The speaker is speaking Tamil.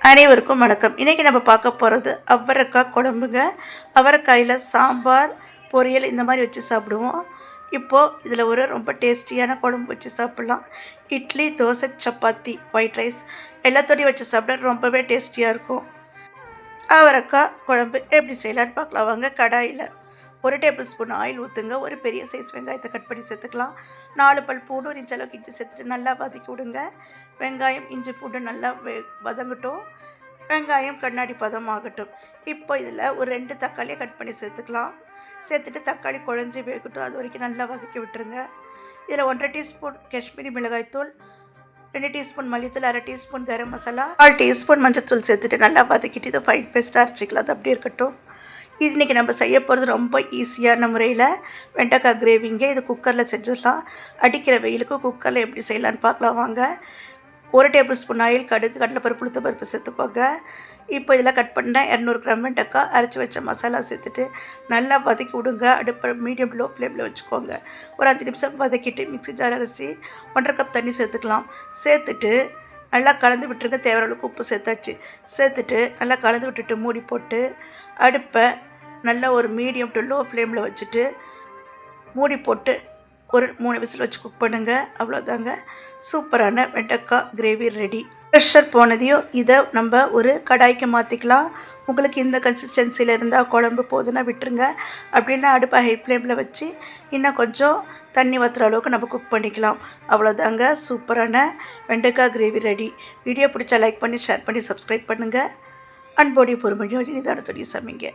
அனைவருக்கும் வணக்கம். இன்றைக்கி நம்ம பார்க்க போகிறது அவரைக்காய் குழம்புங்க. அவரைக்காயில் சாம்பார், பொரியல் இந்த மாதிரி வச்சு சாப்பிடுவோம். இப்போது இதில் ஒரு ரொம்ப டேஸ்டியான குழம்பு வச்சு சாப்பிட்லாம். இட்லி, தோசை, சப்பாத்தி, ஒயிட் ரைஸ் எல்லாத்தோடையும் வச்சு சாப்பிட ரொம்பவே டேஸ்டியாக இருக்கும். அவரைக்காய் குழம்பு எப்படி செய்யலான்னு பார்க்கலாம் வாங்க. கடாயில் 1 டேபிள் ஸ்பூன் ஆயில் ஊற்றுங்க. ஒரு பெரிய சைஸ் வெங்காயத்தை கட் பண்ணி சேர்த்துக்கலாம். 4 பல் பூண்டு, 1 இன்ச் அளவுக்கு இஞ்சி சேர்த்துட்டு நல்லா வதக்கி விடுங்க. வெங்காயம், இஞ்சி, பூண்டு நல்லா வதங்கட்டும். வெங்காயம் கண்ணாடி பதமாகட்டும். இப்போ இதில் ஒரு 2 தக்காளியை கட் பண்ணி சேர்த்துக்கலாம். சேர்த்துட்டு தக்காளி குழஞ்சி வேகட்டும். அது வரைக்கும் நல்லா வதக்கி விட்டுருங்க. இதில் 1.5 டீஸ்பூன் காஷ்மீரி மிளகாய்த்தூள், 2 டீஸ்பூன் மல்லித்தூள், 1/2 டீஸ்பூன் கரம் மசாலா, 1/4 டீஸ்பூன் மஞ்சத்தூள் சேர்த்துட்டு நல்லா வதக்கிட்டு இதை ஃபைன் பேஸ்ட்டாக அரைச்சிக்கலாம். அது அப்படியே இருக்கட்டும். இது இன்றைக்கி நம்ம செய்ய போகிறது ரொம்ப ஈஸியான முறையில் வெண்டைக்காய் கிரேவிங்க. இது குக்கரில் செஞ்சிடலாம். அடிக்கிற வெயிலுக்கு குக்கரில் எப்படி செய்யலான்னு பார்க்கலாம் வாங்க. 1 டேபிள் ஸ்பூன் ஆயில், கடுகு, கடலைப்பருப்பு, உளுத்தம்பருப்பு சேர்த்துக்கோங்க. இப்போ இதில் கட் பண்ண 200 கிராம் வெண்டைக்காய், அரைச்சி வச்ச மசாலா சேர்த்துட்டு நல்லா வதக்கி விடுங்க. அடுப்பை மீடியம் லோ ஃப்ளேமில் வச்சுக்கோங்க. ஒரு 5 நிமிஷம் வதக்கிட்டு மிக்ஸி ஜார் அரிசி 1/2 கப் தண்ணி சேர்த்துக்கலாம். சேர்த்துட்டு நல்லா கலந்து விட்டுருங்க. தேவையான அளவுக்கு உப்பு சேர்த்தாச்சு. சேர்த்துட்டு நல்லா கலந்து விட்டுட்டு மூடி போட்டு அடுப்பை நல்லா ஒரு மீடியம் டு லோ ஃப்ளேமில் வச்சுட்டு மூடி போட்டு ஒரு 3 விசில் வச்சு குக் பண்ணுங்கள். அவ்வளோதாங்க, சூப்பரான வெண்டைக்காய் கிரேவி ரெடி. ப்ரெஷர் போனதையும் இதை நம்ம ஒரு கடாய்க்கு மாற்றிக்கலாம். உங்களுக்கு இந்த கன்சிஸ்டன்சியில் இருந்தால் குழம்பு போதுன்னா விட்டுருங்க. அப்படின்னா அடுப்பை ஹை ஃப்ளேமில் வச்சு இன்னும் கொஞ்சம் தண்ணி வற்றுற அளவுக்கு நம்ம குக் பண்ணிக்கலாம். அவ்வளோதாங்க, சூப்பரான வெண்டைக்காய் கிரேவி ரெடி. வீடியோ பிடிச்சா லைக் பண்ணி, ஷேர் பண்ணி, சப்ஸ்கிரைப் பண்ணுங்கள். அன்போடைய பொறுமையோடு நிதானத்தோடைய சமைங்க.